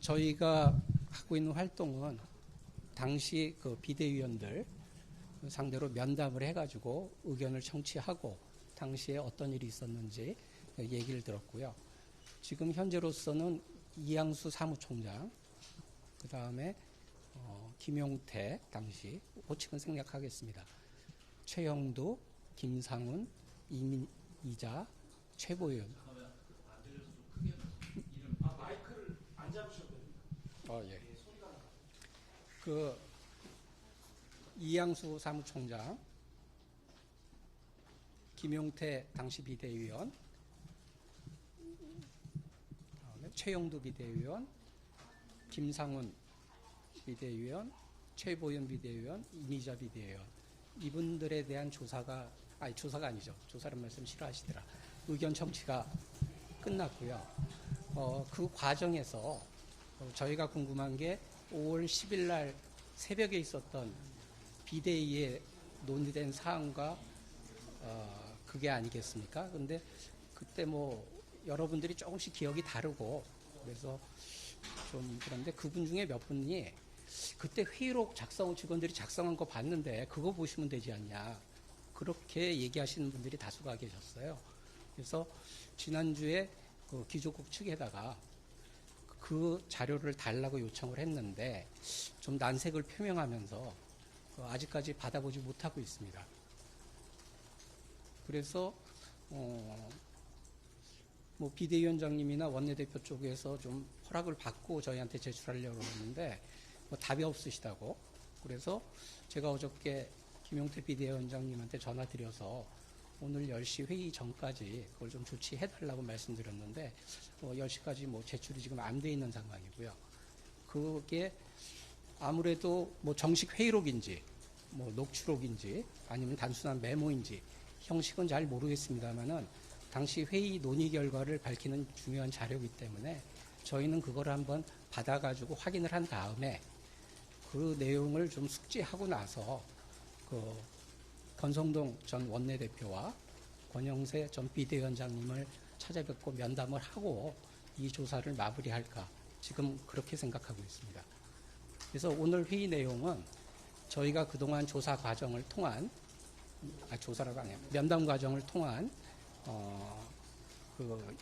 저희가 하고 있는 활동은 당시 그 비대위원들 상대로 면담을 해가지고 의견을 청취하고 당시에 어떤 일이 있었는지 얘기를 들었고요. 지금 현재로서는 이양수 사무총장, 그 다음에 김용태 당시 호칭은 생략하겠습니다. 최영도, 김상훈, 이자, 최보윤. 마이크를 안 잡으셔도 됩니다. 예. 그 이양수 사무총장, 김용태 당시 비대위원, 다음에 최영도 비대위원, 김상훈 비대위원, 최보윤 비대위원, 이미자 비대위원, 이분들에 대한 조사가 아니죠. 조사란 말씀 싫어하시더라. 의견 청취가 끝났고요. 그 과정에서 저희가 궁금한 게 5월 10일 날 새벽에 있었던 비대위에 논의된 사항과 그게 아니겠습니까? 근데 그때 뭐 여러분들이 조금씩 기억이 다르고 그래서 좀 그런데 그분 중에 몇 분이 그때 회의록 직원들이 작성한 거 봤는데 그거 보시면 되지 않냐. 그렇게 얘기하시는 분들이 다수가 계셨어요. 그래서 지난주에 그 기조국 측에다가 그 자료를 달라고 요청을 했는데 좀 난색을 표명하면서 아직까지 받아보지 못하고 있습니다. 그래서 뭐 비대위원장님이나 원내대표 쪽에서 좀 허락을 받고 저희한테 제출하려고 했는데 뭐 답이 없으시다고. 그래서 제가 어저께 김용태 비대위원장님한테 전화드려서 오늘 10시 회의 전까지 그걸 좀 조치해달라고 말씀드렸는데 10시까지 뭐 제출이 지금 안 돼 있는 상황이고요. 그게 아무래도 뭐 정식 회의록인지 뭐 녹취록인지 아니면 단순한 메모인지 형식은 잘 모르겠습니다만은 당시 회의 논의 결과를 밝히는 중요한 자료이기 때문에 저희는 그걸 한번 받아가지고 확인을 한 다음에 그 내용을 좀 숙지하고 나서 그 권성동 전 원내대표와 권영세 전 비대위원장님을 찾아뵙고 면담을 하고 이 조사를 마무리할까 지금 그렇게 생각하고 있습니다. 그래서 오늘 회의 내용은 저희가 그동안 조사 과정을 통한 조사라고 아니에요. 면담 과정을 통한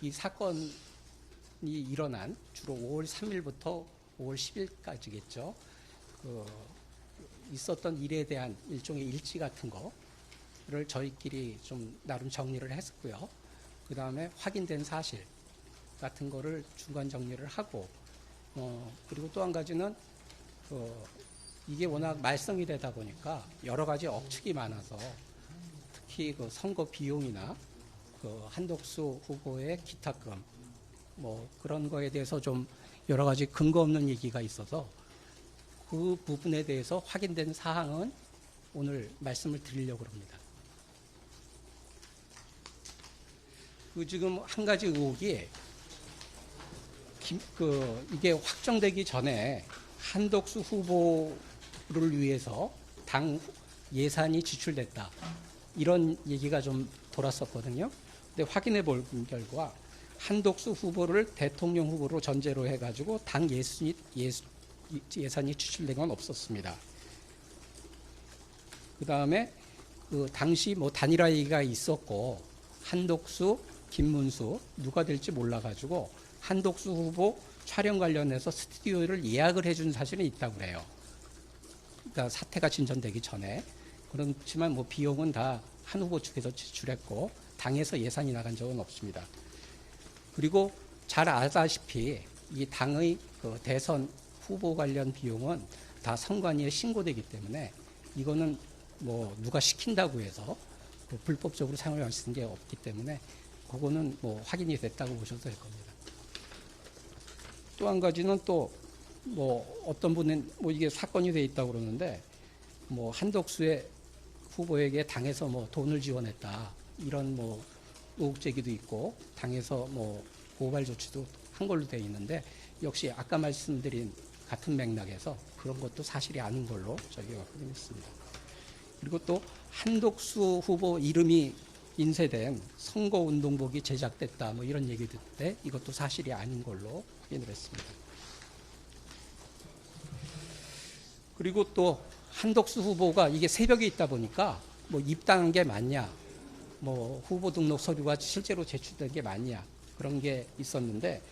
이 사건이 일어난 주로 5월 3일부터 5월 10일까지겠죠. 있었던 일에 대한 일종의 일지 같은 거를 저희끼리 좀 나름 정리를 했었고요. 그 다음에 확인된 사실 같은 거를 중간 정리를 하고 그리고 또 한 가지는 이게 워낙 말썽이 되다 보니까 여러 가지 억측이 많아서 특히 그 선거 비용이나 그 한독수 후보의 기탁금 뭐 그런 거에 대해서 좀 여러 가지 근거 없는 얘기가 있어서 그 부분에 대해서 확인된 사항은 오늘 말씀을 드리려고 합니다. 지금 한 가지 의혹이 이게 확정되기 전에 한독수 후보를 위해서 당 예산이 지출됐다. 이런 얘기가 좀 돌았었거든요. 근데 확인해 볼 결과 한독수 후보를 대통령 후보로 전제로 해가지고 당 예산이 지출된 건 없었습니다. 그 다음에 그 당시 뭐 단일화 얘기가 있었고 한독수, 김문수 누가 될지 몰라가지고 한독수 후보 촬영 관련해서 스튜디오를 예약을 해준 사실은 있다고 그래요. 그러니까 사태가 진전되기 전에. 그렇지만 뭐 비용은 다 한 후보 측에서 지출했고 당에서 예산이 나간 적은 없습니다. 그리고 잘 아다시피 이 당의 그 대선 후보 관련 비용은 다 선관위에 신고되기 때문에 이거는 뭐 누가 시킨다고 해서 그 불법적으로 사용할 수 있는 게 없기 때문에 그거는 뭐 확인이 됐다고 보셔도 될 겁니다. 또 한 가지는 또 뭐 어떤 분은 뭐 이게 사건이 돼 있다고 그러는데 뭐 한독수의 후보에게 당에서 뭐 돈을 지원했다 이런 뭐 의혹 제기도 있고 당에서 뭐 고발 조치도 한 걸로 돼 있는데 역시 아까 말씀드린 같은 맥락에서 그런 것도 사실이 아닌 걸로 저희가 확인했습니다. 그리고 또 한독수 후보 이름이 인쇄된 선거운동복이 제작됐다 뭐 이런 얘기 듣는데 이것도 사실이 아닌 걸로 확인을 했습니다. 그리고 또 한덕수 후보가 이게 새벽에 있다 보니까 뭐 입당한 게 맞냐, 뭐 후보 등록 서류가 실제로 제출된 게 맞냐 그런 게 있었는데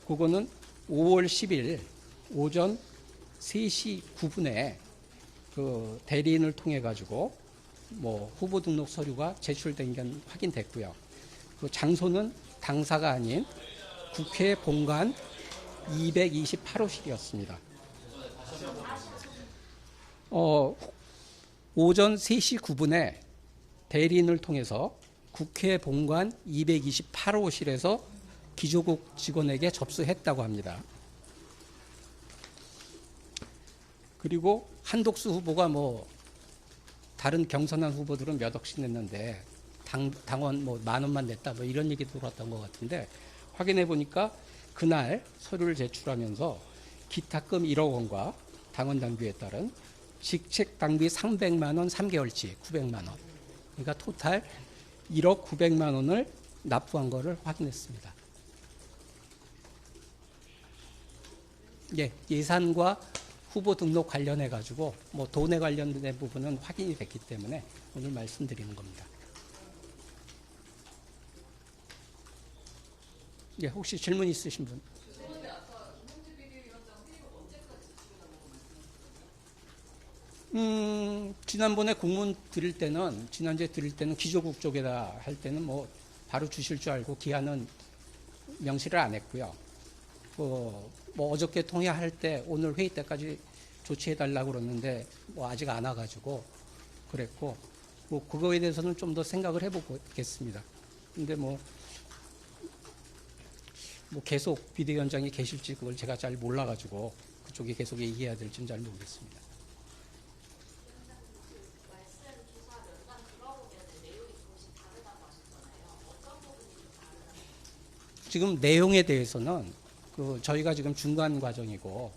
그거는 5월 10일 오전 3시 9분에 그 대리인을 통해 가지고 뭐 후보 등록 서류가 제출된 게 확인됐고요. 그 장소는 당사가 아닌 국회 본관 228호실이었습니다. 오전 3시 9분에 대리인을 통해서 국회 본관 228호실에서 기조국 직원에게 접수했다고 합니다. 그리고 한독수 후보가 뭐 다른 경선한 후보들은 몇 억씩 냈는데 당원 뭐 10,000원만 냈다 뭐 이런 얘기 들었던 것 같은데 확인해 보니까 그날 서류를 제출하면서 기탁금 1억 원과 당원 당규에 따른 직책 당비 300만 원 3개월치 900만 원. 그러니까 토탈 1억 900만 원을 납부한 것을 확인했습니다. 예, 예산과 후보 등록 관련해 가지고 뭐 돈에 관련된 부분은 확인이 됐기 때문에 오늘 말씀드리는 겁니다. 예, 혹시 질문 있으신 분? 지난번에 공문 드릴 때는 지난주에 드릴 때는 기조국 쪽에다 할 때는 뭐 바로 주실 줄 알고 기한은 명시를 안 했고요. 뭐 어저께 통화할 때 오늘 회의 때까지 조치해 달라고 그러는데 뭐 아직 안 와가지고 그랬고 뭐 그거에 대해서는 좀 더 생각을 해보겠습니다. 근데 뭐 계속 비대위원장이 계실지 그걸 제가 잘 몰라가지고 그쪽이 계속 얘기해야 될지는 잘 모르겠습니다. 지금 내용에 대해서는 저희가 지금 중간 과정이고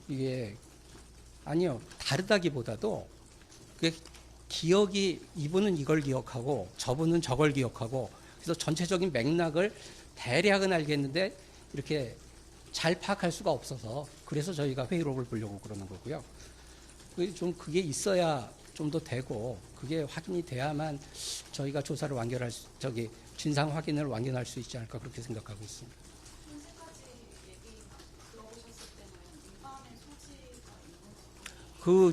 이게 아니요 다르다기보다도 기억이 이분은 이걸 기억하고 저분은 저걸 기억하고 그래서 전체적인 맥락을 대략은 알겠는데 이렇게 잘 파악할 수가 없어서 그래서 저희가 회의록을 보려고 그러는 거고요. 좀 그게 있어야 좀 더 되고 그게 확인이 돼야만 저희가 조사를 완결할 진상 확인을 완결할 수 있지 않을까 그렇게 생각하고 있습니다.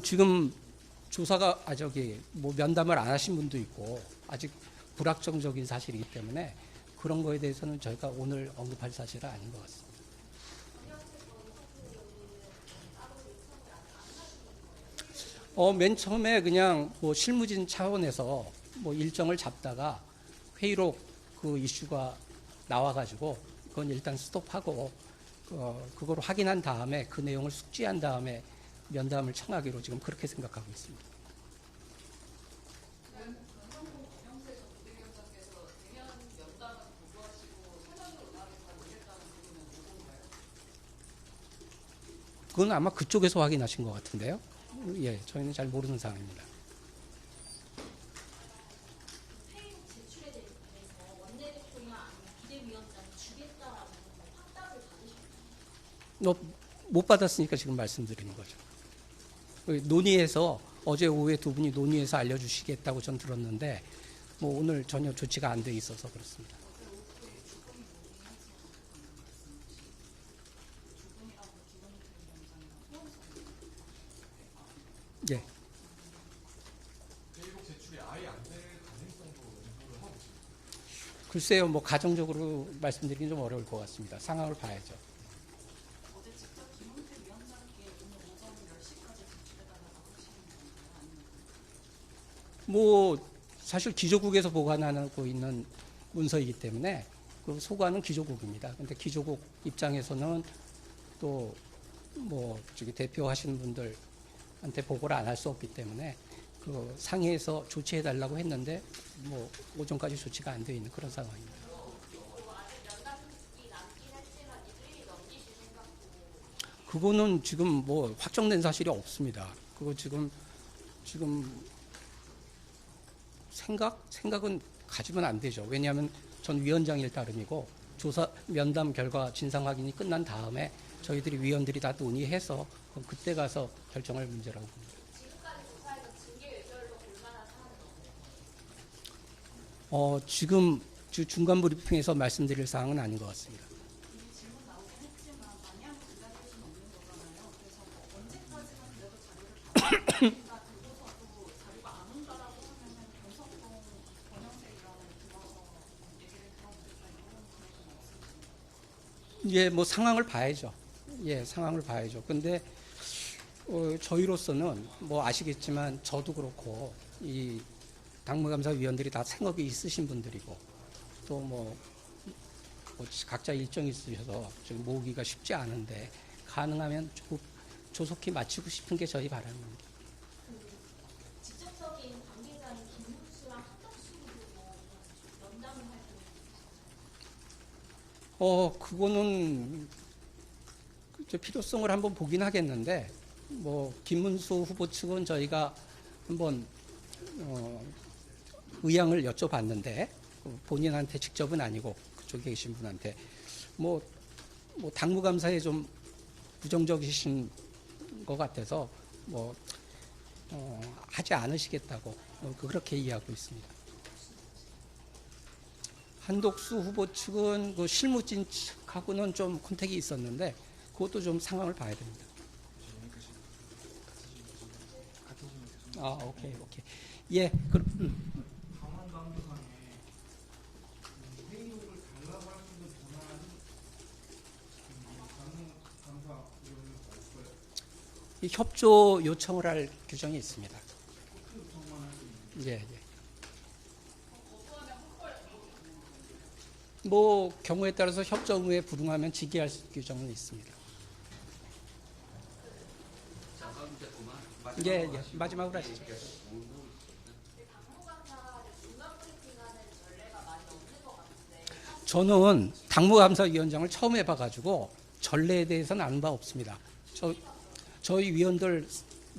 지금 조사가 뭐 면담을 안 하신 분도 있고 아직 불확정적인 사실이기 때문에 그런 거에 대해서는 저희가 오늘 언급할 사실은 아닌 것 같습니다. 맨 처음에 그냥 뭐 실무진 차원에서 뭐 일정을 잡다가 회의록 그 이슈가 나와가지고 그건 일단 스톱하고 그걸 확인한 다음에 그 내용을 숙지한 다음에 면담을 청하기로 지금 그렇게 생각하고 있습니다. 그건 아마 그쪽에서 확인하신 것 같은데요. 예, 저희는 잘 모르는 상황입니다. 회의록 제출에 대해서 원내대표나 아니면 비대위원장이 주겠다라는 확답을 받으셨나요? 못 받았으니까 지금 말씀드리는 거죠. 논의해서 어제 오후에 두 분이 논의해서 알려주시겠다고 전 들었는데 뭐 오늘 전혀 조치가 안 돼 있어서 그렇습니다. 예. 회의록 제출이 아예 안 될 가능성도 연구를 하고 있습니다. 글쎄요, 뭐 가정적으로 말씀드리긴 좀 어려울 것 같습니다. 상황을 봐야죠. 어제 직접 김은태 위원장께 오늘 오전 10시까지 제출해달라고 하시는 건가요? 아니면 뭐 사실 기조국에서 보관하고 있는 문서이기 때문에 그 소관은 기조국입니다. 근데 기조국 입장에서는 또 뭐 대표하시는 분들한테 보고를 안 할 수 없기 때문에 그 상해에서 조치해 달라고 했는데 뭐 오전까지 조치가 안 되어 있는 그런 상황입니다. 그거는 지금 뭐 확정된 사실이 없습니다. 그거 지금 생각은 가지면 안 되죠. 왜냐하면 전 위원장일 따름이고 조사 면담 결과 진상 확인이 끝난 다음에 저희들이 위원들이 다 논의해서 그때 가서 결정할 문제라고 봅니다. 지금까지 조사에서 징계 외절로 볼만한 사안은 없나요? 지금 중간 브리핑에서 말씀드릴 사항은 아닌 것 같습니다. 이미 질문 나오긴 했지만 마냥 기다릴 수는 없는 거잖아요. 그래서 뭐 언제까지는 그래도 자료를 받아야 그리고서도 자료가 안 온다라고 하면은 경석동 권영세 일환을 들어서 얘기를 들어보겠다 이런 계획은 없으신가요? 예, 뭐 상황을 봐야죠. 예, 상황을 봐야죠. 근데 저희로서는 뭐 아시겠지만 저도 그렇고 이 당무감사위원들이 다 생업이 있으신 분들이고 또 뭐 각자 일정이 있으셔서 지금 모으기가 쉽지 않은데 가능하면 조속히 마치고 싶은 게 저희 바람입니다. 직접적인 관계자인 김문수랑 한덕수 후보 연담을 활동했어요. 그거는 필요성을 한번 보긴 하겠는데 뭐 김문수 후보 측은 저희가 한번 의향을 여쭤봤는데 본인한테 직접은 아니고 그쪽에 계신 분한테 뭐 당무감사에 좀 부정적이신 것 같아서 하지 않으시겠다고 그렇게 이해하고 있습니다. 한독수 후보 측은 그 실무진 측하고는 좀 컨택이 있었는데 그것도 좀 상황을 봐야 됩니다. 오케이. 예, 강원 당부상에 회의록을 달라고 할 수 있는 권한이 감사위원회 없어요. 이 협조 요청을 할 규정이 있습니다. 그 요청만 할 수 있는. 예. 뭐 경우에 따라서 협조 의무에 불응하면 징계할 규정은 있습니다. 예, 마지막으로 하시죠. 당무감사 중간 브리핑하는 전례가 많이 없는 것 같은데 저는 당무감사위원장을 처음 해봐가지고 전례에 대해서는 아는 바 없습니다. 저희 위원들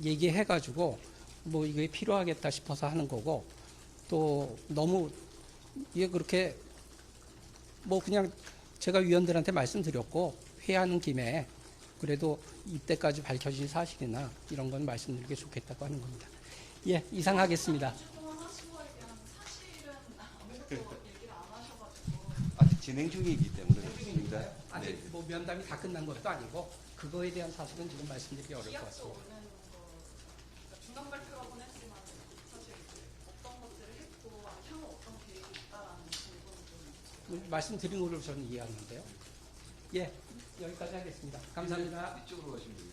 얘기해가지고 뭐 이게 필요하겠다 싶어서 하는 거고 또 너무 이게 그렇게 뭐 그냥 제가 위원들한테 말씀드렸고 회의하는 김에 그래도 이때까지 밝혀진 사실이나 이런 건 말씀드리는 게 좋겠다고 하는 겁니다. 예, 이상하겠습니다. 동안 하신 거에 대한 사실은 아무것도 얘기를 안 하셔가지고 아직 진행 중이기 때문에 그렇습니다. 아직 뭐 면담이 다 끝난 것도 아니고 그거에 대한 사실은 지금 말씀드리기 어려울 것 기약도 같습니다. 오는 거 그러니까 중간 발표라고는 했지만 사실 이제 어떤 것들을 했고 향후 어떤 계획이 있다라는 질문을 좀 말씀드린 걸로 저는 이해하는데요. 예, 여기까지 하겠습니다. 감사합니다. 이쪽으로 가시면 됩니다.